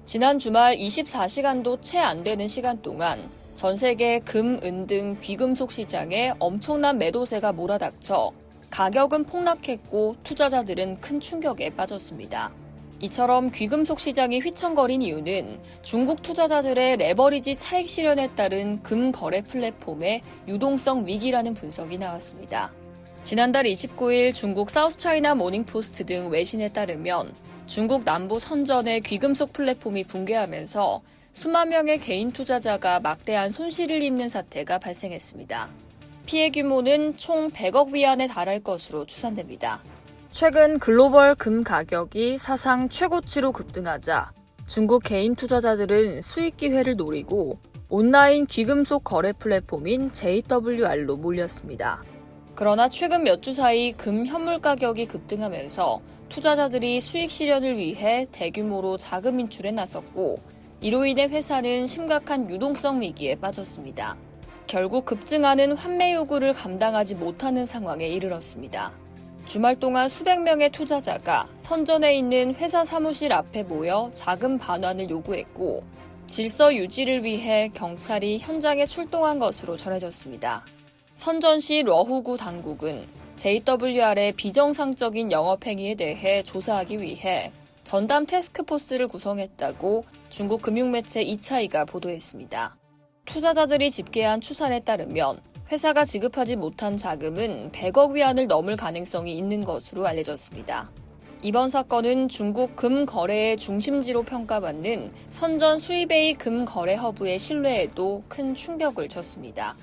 지난 주말 24시간도 채 안 되는 시간 동안 전 세계 금, 은 등 귀금속 시장에 엄청난 매도세가 몰아닥쳐 가격은 폭락했고 투자자들은 큰 충격에 빠졌습니다. 이처럼 귀금속 시장이 휘청거린 이유는 중국 투자자들의 레버리지 차익 실현에 따른 금 거래 플랫폼의 유동성 위기라는 분석이 나왔습니다. 지난달 29일 중국 사우스차이나 모닝포스트 등 외신에 따르면 중국 남부 선전의 귀금속 플랫폼이 붕괴하면서 수만 명의 개인 투자자가 막대한 손실을 입는 사태가 발생했습니다. 피해 규모는 총 100억 위안에 달할 것으로 추산됩니다. 최근 글로벌 금 가격이 사상 최고치로 급등하자 중국 개인 투자자들은 수익 기회를 노리고 온라인 귀금속 거래 플랫폼인 JWR로 몰렸습니다. 그러나 최근 몇 주 사이 금 현물 가격이 급등하면서 투자자들이 수익 실현을 위해 대규모로 자금 인출에 나섰고 이로 인해 회사는 심각한 유동성 위기에 빠졌습니다. 결국 급증하는 환매 요구를 감당하지 못하는 상황에 이르렀습니다. 주말 동안 수백 명의 투자자가 선전에 있는 회사 사무실 앞에 모여 자금 반환을 요구했고 질서 유지를 위해 경찰이 현장에 출동한 것으로 전해졌습니다. 선전시 러후구 당국은 JWR의 비정상적인 영업행위에 대해 조사하기 위해 전담 태스크포스를 구성했다고 중국 금융매체 이차이가 보도했습니다. 투자자들이 집계한 추산에 따르면 회사가 지급하지 못한 자금은 100억 위안을 넘을 가능성이 있는 것으로 알려졌습니다. 이번 사건은 중국 금 거래의 중심지로 평가받는 선전 수이베이 금 거래 허브의 신뢰에도 큰 충격을 줬습니다.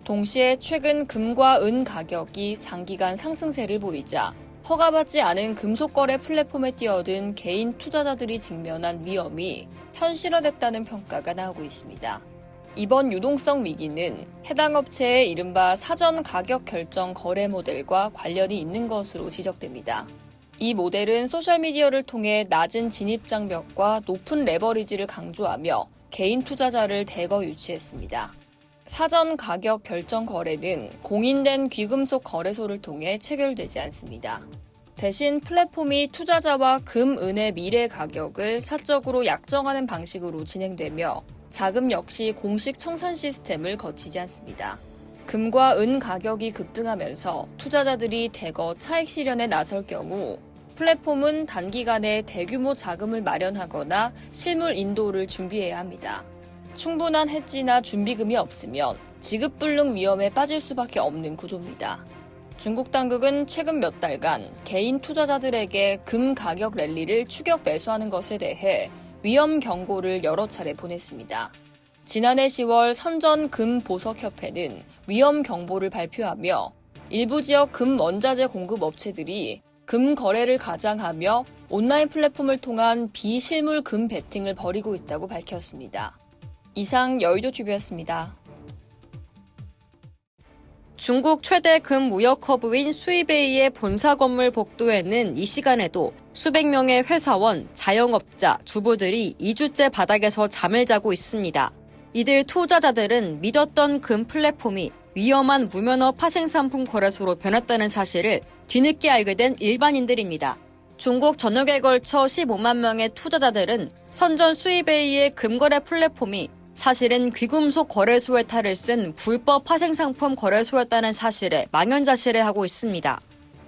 동시에 최근 금과 은 가격이 장기간 상승세를 보이자 허가받지 않은 금속 거래 플랫폼에 뛰어든 개인 투자자들이 직면한 위험이 현실화됐다는 평가가 나오고 있습니다. 이번 유동성 위기는 해당 업체의 이른바 사전 가격 결정 거래 모델과 관련이 있는 것으로 지적됩니다. 이 모델은 소셜미디어를 통해 낮은 진입 장벽과 높은 레버리지를 강조하며 개인 투자자를 대거 유치했습니다. 사전 가격 결정 거래는 공인된 귀금속 거래소를 통해 체결되지 않습니다. 대신 플랫폼이 투자자와 금, 은의 미래 가격을 사적으로 약정하는 방식으로 진행되며 자금 역시 공식 청산 시스템을 거치지 않습니다. 금과 은 가격이 급등하면서 투자자들이 대거 차익 실현에 나설 경우 플랫폼은 단기간에 대규모 자금을 마련하거나 실물 인도를 준비해야 합니다. 충분한 해지나 준비금이 없으면 지급불능 위험에 빠질 수밖에 없는 구조입니다. 중국 당국은 최근 몇 달간 개인 투자자들에게 금 가격 랠리를 추격 매수하는 것에 대해 위험 경고를 여러 차례 보냈습니다. 지난해 10월 선전 금 보석협회는 위험 경보를 발표하며 일부 지역 금 원자재 공급 업체들이 금 거래를 가장하며 온라인 플랫폼을 통한 비실물 금 베팅을 벌이고 있다고 밝혔습니다. 이상 여의도TV였습니다. 중국 최대 금 무역 허브인 수이베이의 본사 건물 복도에는 이 시간에도 수백 명의 회사원, 자영업자, 주부들이 2주째 바닥에서 잠을 자고 있습니다. 이들 투자자들은 믿었던 금 플랫폼이 위험한 무면허 파생상품 거래소로 변했다는 사실을 뒤늦게 알게 된 일반인들입니다. 중국 전역에 걸쳐 15만 명의 투자자들은 선전 수이베이의 금거래 플랫폼이 사실은 귀금속 거래소의 탈을 쓴 불법 파생상품 거래소였다는 사실에 망연자실해하고 있습니다.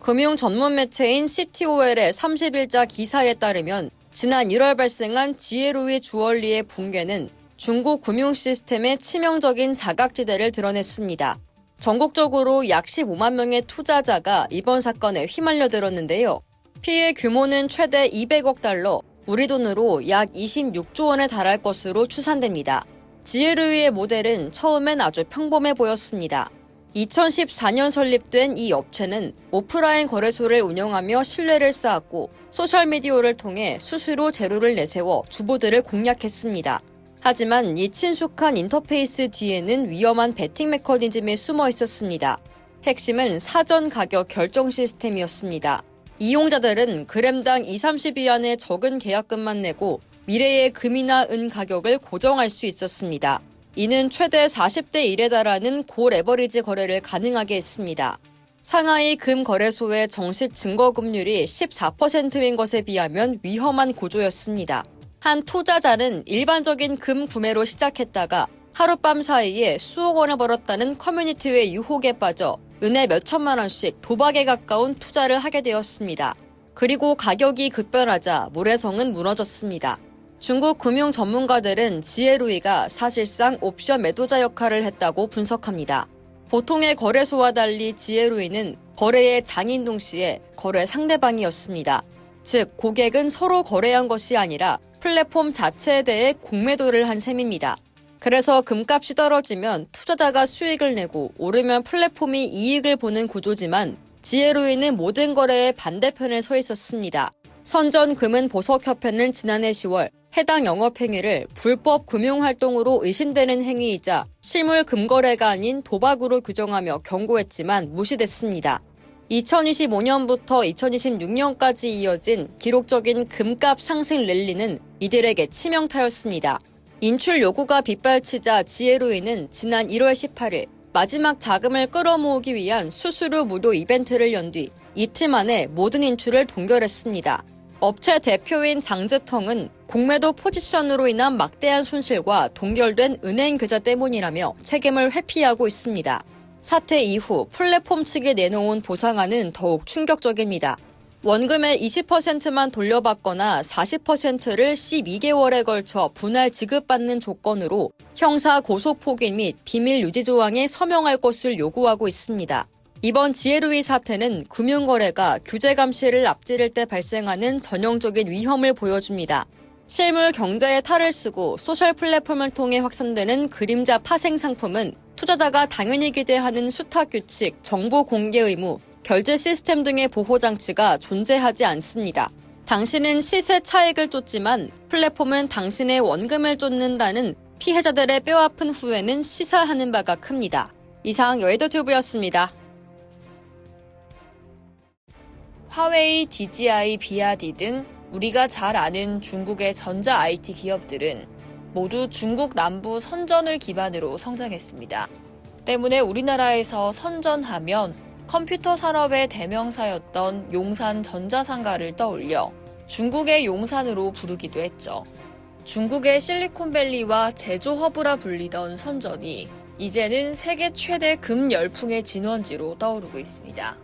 금융 전문 매체인 CTOL의 30일자 기사에 따르면 지난 1월 발생한 지에루이 주얼리의 붕괴는 중국 금융 시스템의 치명적인 자각지대를 드러냈습니다. 전국적으로 약 15만 명의 투자자가 이번 사건에 휘말려 들었는데요. 피해 규모는 최대 200억 달러, 우리 돈으로 약 26조 원에 달할 것으로 추산됩니다. 지에르위의 모델은 처음엔 아주 평범해 보였습니다. 2014년 설립된 이 업체는 오프라인 거래소를 운영하며 신뢰를 쌓았고 소셜미디어를 통해 수시로 재료를 내세워 주부들을 공략했습니다. 하지만 이 친숙한 인터페이스 뒤에는 위험한 베팅 메커니즘이 숨어 있었습니다. 핵심은 사전 가격 결정 시스템이었습니다. 이용자들은 그램당 2~30위안의 적은 계약금만 내고 미래의 금이나 은 가격을 고정할 수 있었습니다. 이는 최대 40대 1에 달하는 고레버리지 거래를 가능하게 했습니다. 상하이 금 거래소의 정식 증거금률이 14%인 것에 비하면 위험한 구조였습니다. 한 투자자는 일반적인 금 구매로 시작했다가 하룻밤 사이에 수억 원을 벌었다는 커뮤니티의 유혹에 빠져 은에 몇천만 원씩 도박에 가까운 투자를 하게 되었습니다. 그리고 가격이 급변하자 모래성은 무너졌습니다. 중국 금융 전문가들은 지에루이가 사실상 옵션 매도자 역할을 했다고 분석합니다. 보통의 거래소와 달리 지에루이는 거래의 장인 동시에 거래 상대방이었습니다. 즉, 고객은 서로 거래한 것이 아니라 플랫폼 자체에 대해 공매도를 한 셈입니다. 그래서 금값이 떨어지면 투자자가 수익을 내고 오르면 플랫폼이 이익을 보는 구조지만 지에루이는 모든 거래의 반대편에 서 있었습니다. 선전금은보석협회는 지난해 10월 해당 영업행위를 불법 금융활동으로 의심되는 행위이자 실물 금거래가 아닌 도박으로 규정하며 경고했지만 무시됐습니다. 2025년부터 2026년까지 이어진 기록적인 금값 상승 랠리는 이들에게 치명타였습니다. 인출 요구가 빗발치자 지에루이는 지난 1월 18일 마지막 자금을 끌어모으기 위한 수수료 무료 이벤트를 연 뒤 이틀 만에 모든 인출을 동결했습니다. 업체 대표인 장즈텅은 공매도 포지션으로 인한 막대한 손실과 동결된 은행 계좌 때문이라며 책임을 회피하고 있습니다. 사태 이후 플랫폼 측이 내놓은 보상안은 더욱 충격적입니다. 원금의 20%만 돌려받거나 40%를 12개월에 걸쳐 분할 지급받는 조건으로 형사 고소 포기 및 비밀 유지 조항에 서명할 것을 요구하고 있습니다. 이번 지에루이 사태는 금융거래가 규제 감시를 앞지를 때 발생하는 전형적인 위험을 보여줍니다. 실물 경제에 탈을 쓰고 소셜 플랫폼을 통해 확산되는 그림자 파생 상품은 투자자가 당연히 기대하는 수탁 규칙, 정보 공개 의무, 결제 시스템 등의 보호 장치가 존재하지 않습니다. 당신은 시세 차익을 쫓지만 플랫폼은 당신의 원금을 쫓는다는 피해자들의 뼈아픈 후회는 시사하는 바가 큽니다. 이상 여의도튜브였습니다. 화웨이, DJI, 비아디 등 우리가 잘 아는 중국의 전자 IT 기업들은 모두 중국 남부 선전을 기반으로 성장했습니다. 때문에 우리나라에서 선전하면 컴퓨터 산업의 대명사였던 용산 전자상가를 떠올려 중국의 용산으로 부르기도 했죠. 중국의 실리콘밸리와 제조 허브라 불리던 선전이 이제는 세계 최대 금 열풍의 진원지로 떠오르고 있습니다.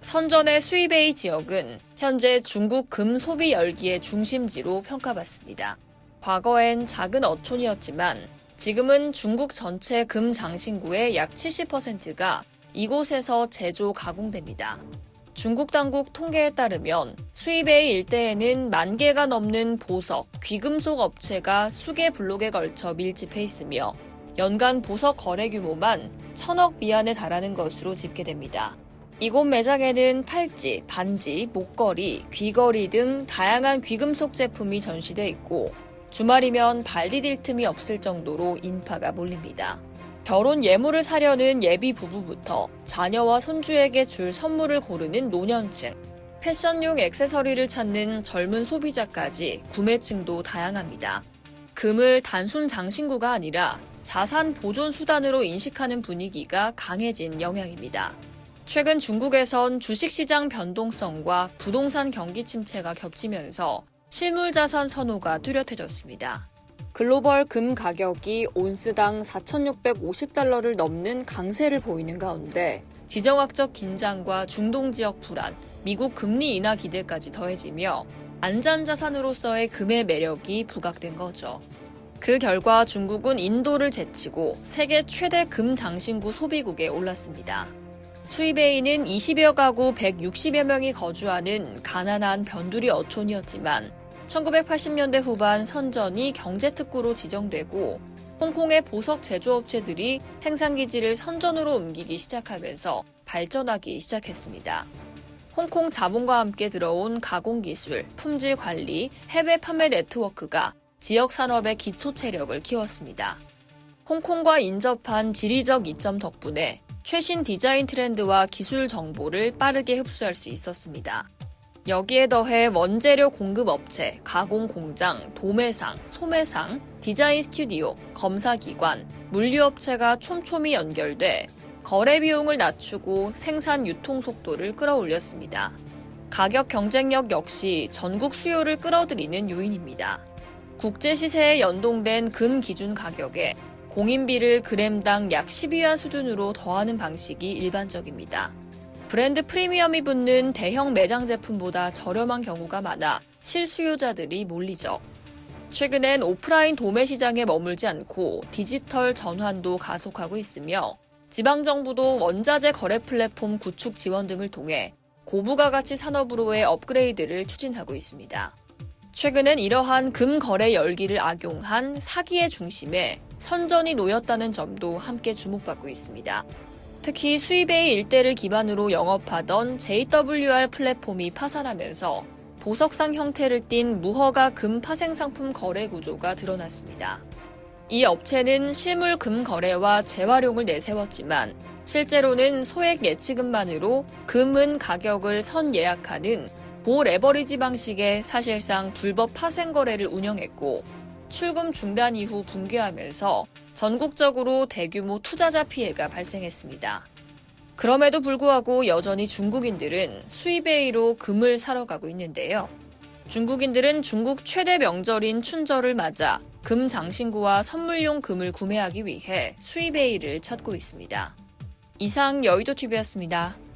선전의 수이베이 지역은 현재 중국 금 소비 열기의 중심지로 평가받습니다. 과거엔 작은 어촌이었지만 지금은 중국 전체 금 장신구의 약 70%가 이곳에서 제조 가공됩니다. 중국 당국 통계에 따르면 수이베이 일대에는 10,000개가 넘는 보석, 귀금속 업체가 수개 블록에 걸쳐 밀집해 있으며 연간 보석 거래 규모만 1,000억 위안에 달하는 것으로 집계됩니다. 이곳 매장에는 팔찌, 반지, 목걸이, 귀걸이 등 다양한 귀금속 제품이 전시돼 있고 주말이면 발 디딜 틈이 없을 정도로 인파가 몰립니다. 결혼 예물을 사려는 예비 부부부터 자녀와 손주에게 줄 선물을 고르는 노년층, 패션용 액세서리를 찾는 젊은 소비자까지 구매층도 다양합니다. 금을 단순 장신구가 아니라 자산 보존 수단으로 인식하는 분위기가 강해진 영향입니다. 최근 중국에선 주식시장 변동성과 부동산 경기 침체가 겹치면서 실물자산 선호가 뚜렷해졌습니다. 글로벌 금 가격이 온스당 4,650달러를 넘는 강세를 보이는 가운데 지정학적 긴장과 중동 지역 불안, 미국 금리 인하 기대까지 더해지며 안전자산으로서의 금의 매력이 부각된 거죠. 그 결과 중국은 인도를 제치고 세계 최대 금 장신구 소비국에 올랐습니다. 수이베이는 20여 가구 160여 명이 거주하는 가난한 변두리 어촌이었지만 1980년대 후반 선전이 경제특구로 지정되고 홍콩의 보석 제조업체들이 생산기지를 선전으로 옮기기 시작하면서 발전하기 시작했습니다. 홍콩 자본과 함께 들어온 가공기술, 품질 관리, 해외 판매 네트워크가 지역 산업의 기초 체력을 키웠습니다. 홍콩과 인접한 지리적 이점 덕분에 최신 디자인 트렌드와 기술 정보를 빠르게 흡수할 수 있었습니다. 여기에 더해 원재료 공급 업체, 가공 공장, 도매상, 소매상, 디자인 스튜디오, 검사기관, 물류업체가 촘촘히 연결돼 거래 비용을 낮추고 생산 유통 속도를 끌어올렸습니다. 가격 경쟁력 역시 전국 수요를 끌어들이는 요인입니다. 국제 시세에 연동된 금 기준 가격에 공인비를 그램당 약 12위안 수준으로 더하는 방식이 일반적입니다. 브랜드 프리미엄이 붙는 대형 매장 제품보다 저렴한 경우가 많아 실수요자들이 몰리죠. 최근엔 오프라인 도매 시장에 머물지 않고 디지털 전환도 가속하고 있으며 지방정부도 원자재 거래 플랫폼 구축 지원 등을 통해 고부가가치 산업으로의 업그레이드를 추진하고 있습니다. 최근엔 이러한 금 거래 열기를 악용한 사기의 중심에 선전이 놓였다는 점도 함께 주목받고 있습니다. 특히 수입의 일대를 기반으로 영업하던 JWR 플랫폼이 파산하면서 보석상 형태를 띤 무허가 금 파생 상품 거래 구조가 드러났습니다. 이 업체는 실물 금 거래와 재활용을 내세웠지만 실제로는 소액 예치금만으로 금은 가격을 선 예약하는 고레버리지 방식의 사실상 불법 파생 거래를 운영했고 출금 중단 이후 붕괴하면서 전국적으로 대규모 투자자 피해가 발생했습니다. 그럼에도 불구하고 여전히 중국인들은 수입에이로 금을 사러 가고 있는데요. 중국인들은 중국 최대 명절인 춘절을 맞아 금 장신구와 선물용 금을 구매하기 위해 수입에이를 찾고 있습니다. 이상 여의도TV였습니다.